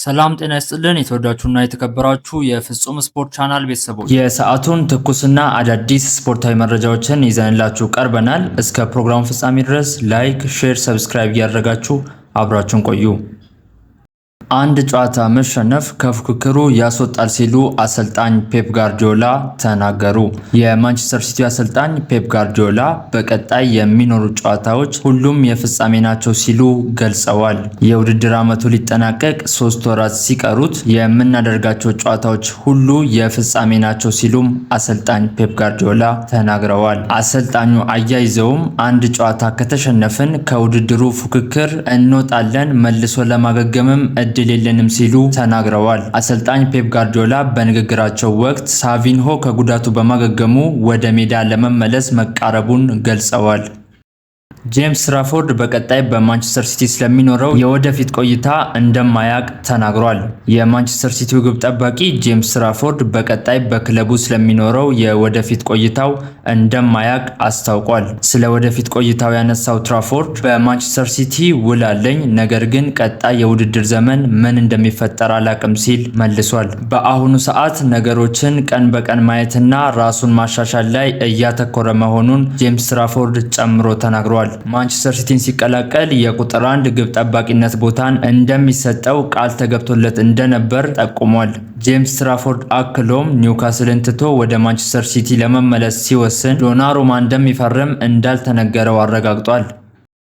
ሰላም ጤና ይስጥልን። የተወዳችሁና የተከበራችሁ የፍጹም ስፖርት ቻናል ቤተሰቦች የሰዓቱን ትኩስና አዳዲስ ስፖርታዊ መረጃዎችን ይዘንላችሁ ቀርበናል። እስከ ፕሮግራሙ ፍጻሜ ድረስ ላይክ፣ ሼር፣ ሰብስክራይብ እያደረጋችሁ አብራችሁን ቆዩ። አንድ ጨዋታ መሸነፍ ከፉክክሩ ያስወጣል ሲሉ አሰልጣኝ ፔፕ ጋርዲዮላ ተናገሩ። የማንቸስተር ሲቲ አሰልጣኝ ፔፕ ጋርዲዮላ በቀጣይ የሚኖሩ ጨዋታዎች ሁሉም የፍጻሜ ናቸው ሲሉ ገልጸዋል። የውድድር ዓመቱ ሊጠናቀቅ 3 ወራት ሲቀሩት የምናደርጋቸው ጨዋታዎች ሁሉ የፍጻሜ ናቸው ሲሉም አሰልጣኝ ፔፕ ጋርዲዮላ ተናግረዋል። አሰልጣኙ አያይዘውም አንድ ጨዋታ ከተሸነፍን ከውድድሩ ፉክክር እንወጣለን፣ መልሶ ለማገገምም እድል የለንም ሲሉ ተናግረዋል። አሰልጣኝ ፔፕ ጋርዲዮላ በንግግራቸው ወቅት ሳቪንሆ ከጉዳቱ በማገገሙ ወደ ሜዳ ለመመለስ መቃረቡን ገልጸዋል። ጄምስ ትራፎርድ በቀጣይ በማንቸስተር ሲቲ ስለሚኖረው የወደፊት ቆይታ እንደማያውቅ ተናግሯል። የማንቸስተር ሲቲው ግብ ጠባቂ ጄምስ ትራፎርድ በቀጣይ በክለቡ ስለሚኖረው የወደፊት ቆይታው እንደማያውቅ አስታውቋል። ስለ ወደፊት ቆይታው ያነሳው ትራፎርድ በማንቸስተር ሲቲ ውል አለኝ፣ ነገር ግን ቀጣይ የውድድር ዘመን ምን እንደሚፈጠር አላቅም ሲል መልሷል። በአሁኑ ሰዓት ነገሮችን ቀን በቀን ማየትና ራሱን ማሻሻል ላይ እያተኮረ መሆኑን ጄምስ ትራፎርድ ጨምሮ ተናግሯል። ማንቸስተር ሲቲን ሲቀላቀል የቁጥር 1 ግብ ጠባቂነት ቦታን እንደሚሰጠው ቃል ተገብቶለት እንደነበር ጠቁሟል። ጄምስ ትራፎርድ አክሎም ኒውካስልን ትቶ ወደ ማንቸስተር ሲቲ ለመመለስ ሲወስን ዶናሩማ እንደሚፈርም እንዳልተነገረው አረጋግጧል።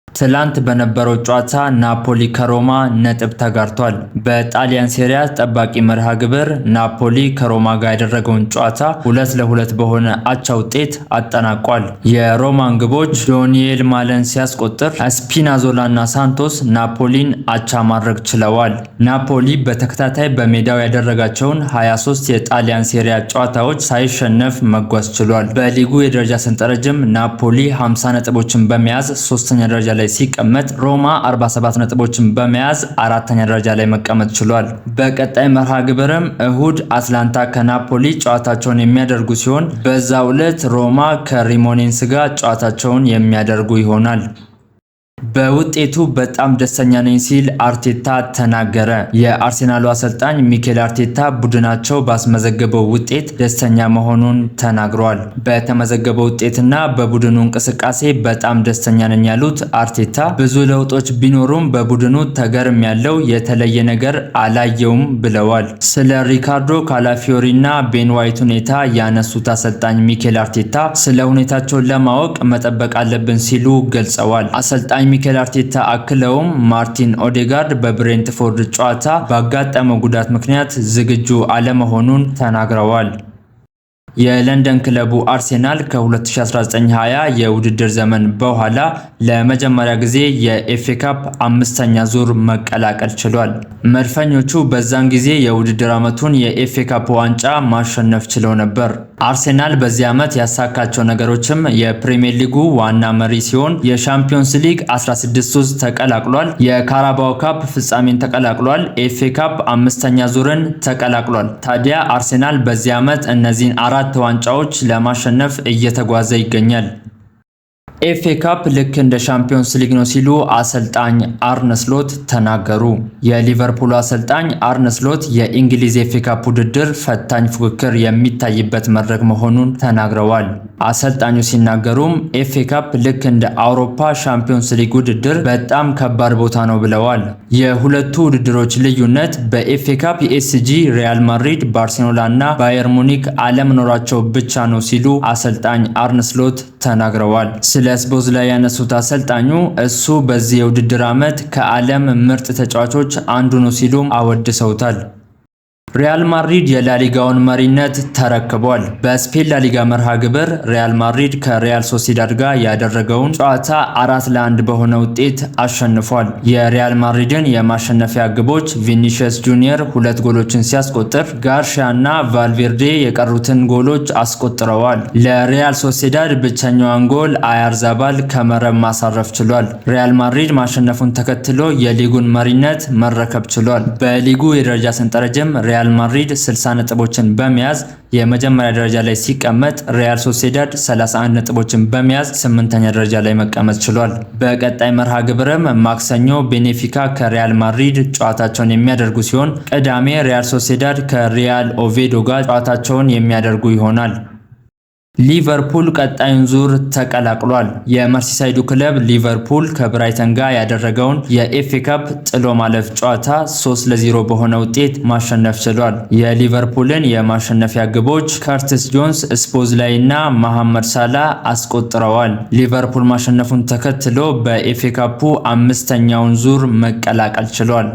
ትላንት በነበረው ጨዋታ ናፖሊ ከሮማ ነጥብ ተጋርቷል። በጣሊያን ሴሪያ ጠባቂ መርሃ ግብር ናፖሊ ከሮማ ጋር ያደረገውን ጨዋታ 2-2 በሆነ አቻ ውጤት አጠናቋል። የሮማን ግቦች ዶኒኤል ማለን ሲያስቆጥር ስፒናዞላና ሳንቶስ ናፖሊን አቻ ማድረግ ችለዋል። ናፖሊ በተከታታይ በሜዳው ያደረጋቸውን 23 የጣሊያን ሴሪያ ጨዋታዎች ሳይሸነፍ መጓዝ ችሏል። በሊጉ የደረጃ ሰንጠረዥም ናፖሊ 50 ነጥቦችን በመያዝ 3ኛ ደረጃ ላይ ሲቀመጥ ሮማ 47 ነጥቦችን በመያዝ 4ኛ ደረጃ ላይ መቀመጥ ችሏል። በቀጣይ መርሃ ግብርም እሁድ አትላንታ ከናፖሊ ጨዋታቸውን የሚያደርጉ ሲሆን በዛው ዕለት ሮማ ከሪሞኔንስ ጋር ጨዋታቸውን የሚያደርጉ ይሆናል። በውጤቱ በጣም ደስተኛ ነኝ ሲል አርቴታ ተናገረ። የአርሴናሉ አሰልጣኝ ሚኬል አርቴታ ቡድናቸው ባስመዘገበው ውጤት ደስተኛ መሆኑን ተናግሯል። በተመዘገበው ውጤትና በቡድኑ እንቅስቃሴ በጣም ደስተኛ ነኝ ያሉት አርቴታ ብዙ ለውጦች ቢኖሩም በቡድኑ ተገርም ያለው የተለየ ነገር አላየውም ብለዋል። ስለ ሪካርዶ ካላፊዮሪና ቤን ዋይት ሁኔታ ያነሱት አሰልጣኝ ሚኬል አርቴታ ስለ ሁኔታቸውን ለማወቅ መጠበቅ አለብን ሲሉ ገልጸዋል። አሰልጣኝ ሚኬል አርቴታ አክለውም ማርቲን ኦዴጋርድ በብሬንትፎርድ ጨዋታ ባጋጠመው ጉዳት ምክንያት ዝግጁ አለመሆኑን ተናግረዋል። የለንደን ክለቡ አርሴናል ከ2019-20 የውድድር ዘመን በኋላ ለመጀመሪያ ጊዜ የኤፍኤ ካፕ 5ኛ ዙር መቀላቀል ችሏል። መድፈኞቹ በዛን ጊዜ የውድድር ዓመቱን የኤፍኤ ካፕ ዋንጫ ማሸነፍ ችለው ነበር። አርሴናል በዚህ ዓመት ያሳካቸው ነገሮችም የፕሪሚየር ሊጉ ዋና መሪ ሲሆን የሻምፒዮንስ ሊግ 16 ተቀላቅሏል፣ የካራባኦ ካፕ ፍጻሜን ተቀላቅሏል፣ ኤፍኤ ካፕ 5ኛ ዙርን ተቀላቅሏል። ታዲያ አርሴናል በዚህ ዓመት እነዚህን 4 ዋንጫዎች ለማሸነፍ እየተጓዘ ይገኛል። ኤፍኤ ካፕ ልክ እንደ ሻምፒዮንስ ሊግ ነው ሲሉ አሰልጣኝ አርነ ስሎት ተናገሩ። የሊቨርፑል አሰልጣኝ አርነ ስሎት የእንግሊዝ ኤፍኤ ካፕ ውድድር ፈታኝ ፉክክር የሚታይበት መድረክ መሆኑን ተናግረዋል። አሰልጣኙ ሲናገሩም ኤፍኤ ካፕ ልክ እንደ አውሮፓ ሻምፒዮንስ ሊግ ውድድር በጣም ከባድ ቦታ ነው ብለዋል። የሁለቱ ውድድሮች ልዩነት በኤፍኤ ካፕ የኤስጂ ሪያል ማድሪድ፣ ባርሴሎና እና ባየር ሙኒክ አለመኖራቸው ብቻ ነው ሲሉ አሰልጣኝ አርነ ስሎት ተናግረዋል። ስለ ስፖርትስቦዝ ያነሱት አሰልጣኙ እሱ በዚህ የውድድር ዓመት ከዓለም ምርጥ ተጫዋቾች አንዱ ነው ሲሉም አወድሰውታል። ሪያል ማድሪድ የላሊጋውን መሪነት ተረክቧል። በስፔን ላሊጋ መርሃ ግብር ሪያል ማድሪድ ከሪያል ሶሲዳድ ጋር ያደረገውን ጨዋታ 4-1 በሆነ ውጤት አሸንፏል። የሪያል ማድሪድን የማሸነፊያ ግቦች ቪኒሲየስ ጁኒየር 2 ጎሎችን ሲያስቆጥር ጋርሺያ እና ቫልቬርዴ የቀሩትን ጎሎች አስቆጥረዋል። ለሪያል ሶሲዳድ ብቸኛዋን ጎል አያርዛባል ከመረብ ማሳረፍ ችሏል። ሪያል ማድሪድ ማሸነፉን ተከትሎ የሊጉን መሪነት መረከብ ችሏል። በሊጉ የደረጃ ሰንጠረዥም ሪያል ማድሪድ 60 ነጥቦችን በመያዝ የመጀመሪያ ደረጃ ላይ ሲቀመጥ ሪያል ሶሴዳድ 31 ነጥቦችን በመያዝ 8ኛ ደረጃ ላይ መቀመጥ ችሏል። በቀጣይ መርሃ ግብርም ማክሰኞ ቤኔፊካ ከሪያል ማድሪድ ጨዋታቸውን የሚያደርጉ ሲሆን ቅዳሜ ሪያል ሶሴዳድ ከሪያል ኦቬዶ ጋር ጨዋታቸውን የሚያደርጉ ይሆናል። ሊቨርፑል ቀጣዩን ዙር ተቀላቅሏል። የመርሲሳይዱ ክለብ ሊቨርፑል ከብራይተን ጋር ያደረገውን የኤፍኤ ካፕ ጥሎ ማለፍ ጨዋታ 3-0 በሆነ ውጤት ማሸነፍ ችሏል። የሊቨርፑልን የማሸነፊያ ግቦች ከርቲስ ጆንስ፣ ስፖዝላይ እና መሐመድ ሳላ አስቆጥረዋል። ሊቨርፑል ማሸነፉን ተከትሎ በኤፍኤ ካፑ 5ኛውን ዙር መቀላቀል ችሏል።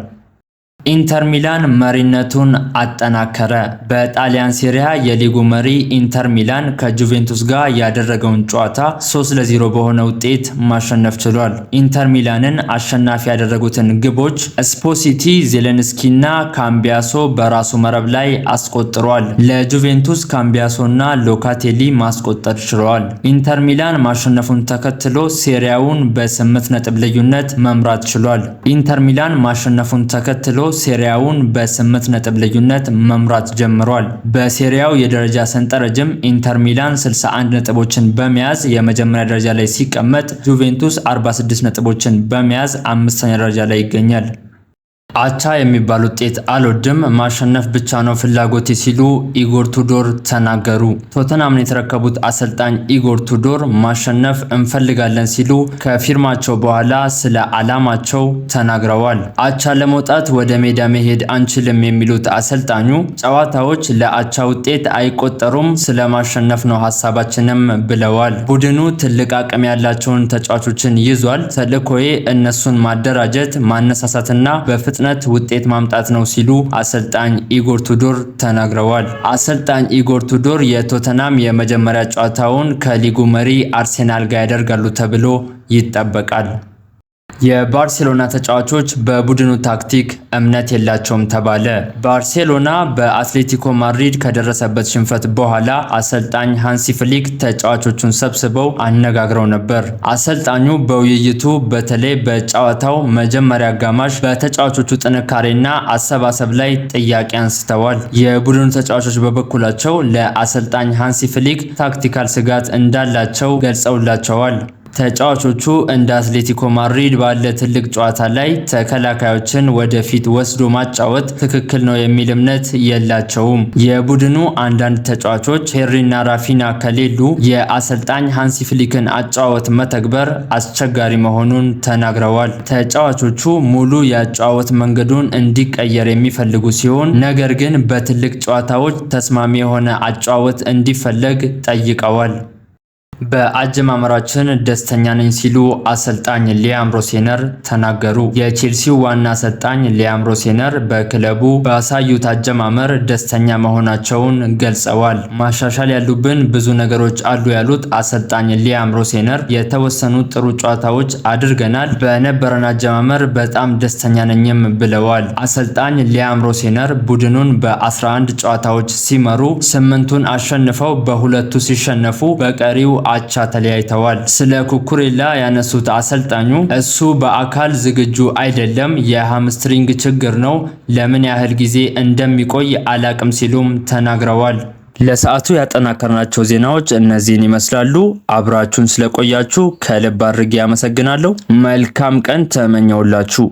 ኢንተር ሚላን መሪነቱን አጠናከረ። በጣሊያን ሴሪያ የሊጉ መሪ ኢንተር ሚላን ከጁቬንቱስ ጋር ያደረገውን ጨዋታ 3-0 በሆነ ውጤት ማሸነፍ ችሏል። ኢንተር ሚላንን አሸናፊ ያደረጉትን ግቦች ስፖሲቲ፣ ዜሌንስኪና ካምቢያሶ በራሱ መረብ ላይ አስቆጥሯል። ለጁቬንቱስ ካምቢያሶና ሎካቴሊ ማስቆጠር ችለዋል። ኢንተር ሚላን ማሸነፉን ተከትሎ ሴሪያውን በ8 ነጥብ ልዩነት መምራት ችሏል። ኢንተር ሚላን ማሸነፉን ተከትሎ ሴሪያውን በ8 ነጥብ ልዩነት መምራት ጀምሯል። በሴሪያው የደረጃ ሰንጠረዥም ኢንተር ሚላን 61 ነጥቦችን በመያዝ የመጀመሪያ ደረጃ ላይ ሲቀመጥ ጁቬንቱስ 46 ነጥቦችን በመያዝ 5ኛ ደረጃ ላይ ይገኛል። አቻ የሚባል ውጤት አልወድም፣ ማሸነፍ ብቻ ነው ፍላጎቴ ሲሉ ኢጎር ቱዶር ተናገሩ። ቶተናምን የተረከቡት አሰልጣኝ ኢጎር ቱዶር ማሸነፍ እንፈልጋለን ሲሉ ከፊርማቸው በኋላ ስለ ዓላማቸው ተናግረዋል። አቻ ለመውጣት ወደ ሜዳ መሄድ አንችልም የሚሉት አሰልጣኙ ጨዋታዎች ለአቻ ውጤት አይቆጠሩም፣ ስለ ማሸነፍ ነው ሐሳባችንም ብለዋል። ቡድኑ ትልቅ አቅም ያላቸውን ተጫዋቾችን ይዟል። ተልዕኮዬ እነሱን ማደራጀት፣ ማነሳሳትና በፍጥነት ውጤት ማምጣት ነው ሲሉ አሰልጣኝ ኢጎር ቱዶር ተናግረዋል። አሰልጣኝ ኢጎር ቱዶር የቶተናም የመጀመሪያ ጨዋታውን ከሊጉ መሪ አርሴናል ጋር ያደርጋሉ ተብሎ ይጠበቃል። የባርሴሎና ተጫዋቾች በቡድኑ ታክቲክ እምነት የላቸውም ተባለ። ባርሴሎና በአትሌቲኮ ማድሪድ ከደረሰበት ሽንፈት በኋላ አሰልጣኝ ሃንሲ ፍሊክ ተጫዋቾቹን ሰብስበው አነጋግረው ነበር። አሰልጣኙ በውይይቱ በተለይ በጨዋታው መጀመሪያ አጋማሽ በተጫዋቾቹ ጥንካሬና አሰባሰብ ላይ ጥያቄ አንስተዋል። የቡድኑ ተጫዋቾች በበኩላቸው ለአሰልጣኝ ሃንሲ ፍሊክ ታክቲካል ስጋት እንዳላቸው ገልጸውላቸዋል። ተጫዋቾቹ እንደ አትሌቲኮ ማድሪድ ባለ ትልቅ ጨዋታ ላይ ተከላካዮችን ወደፊት ወስዶ ማጫወት ትክክል ነው የሚል እምነት የላቸውም። የቡድኑ አንዳንድ ተጫዋቾች ሄሪና ራፊና ከሌሉ የአሰልጣኝ ሃንሲ ፍሊክን አጫወት መተግበር አስቸጋሪ መሆኑን ተናግረዋል። ተጫዋቾቹ ሙሉ የአጫወት መንገዱን እንዲቀየር የሚፈልጉ ሲሆን ነገር ግን በትልቅ ጨዋታዎች ተስማሚ የሆነ አጫወት እንዲፈለግ ጠይቀዋል። በአጀማመራችን ደስተኛ ነኝ ሲሉ አሰልጣኝ ሊያንድሮ ሴነር ተናገሩ። የቼልሲው ዋና አሰልጣኝ ሊያንድሮ ሴነር በክለቡ ባሳዩት አጀማመር ደስተኛ መሆናቸውን ገልጸዋል። ማሻሻል ያሉብን ብዙ ነገሮች አሉ ያሉት አሰልጣኝ ሊያንድሮ ሴነር የተወሰኑ ጥሩ ጨዋታዎች አድርገናል፣ በነበረን አጀማመር በጣም ደስተኛ ነኝም ብለዋል። አሰልጣኝ ሊያንድሮ ሴነር ቡድኑን በ11 ጨዋታዎች ሲመሩ 8ቱን አሸንፈው በሁለቱ ሲሸነፉ በቀሪው አቻ ተለያይተዋል። ስለ ኩኩሬላ ያነሱት አሰልጣኙ እሱ በአካል ዝግጁ አይደለም፣ የሃምስትሪንግ ችግር ነው፣ ለምን ያህል ጊዜ እንደሚቆይ አላቅም ሲሉም ተናግረዋል። ለሰዓቱ ያጠናከርናቸው ዜናዎች እነዚህን ይመስላሉ። አብራችሁን ስለቆያችሁ ከልብ አድርጌ አመሰግናለሁ። መልካም ቀን ተመኘውላችሁ።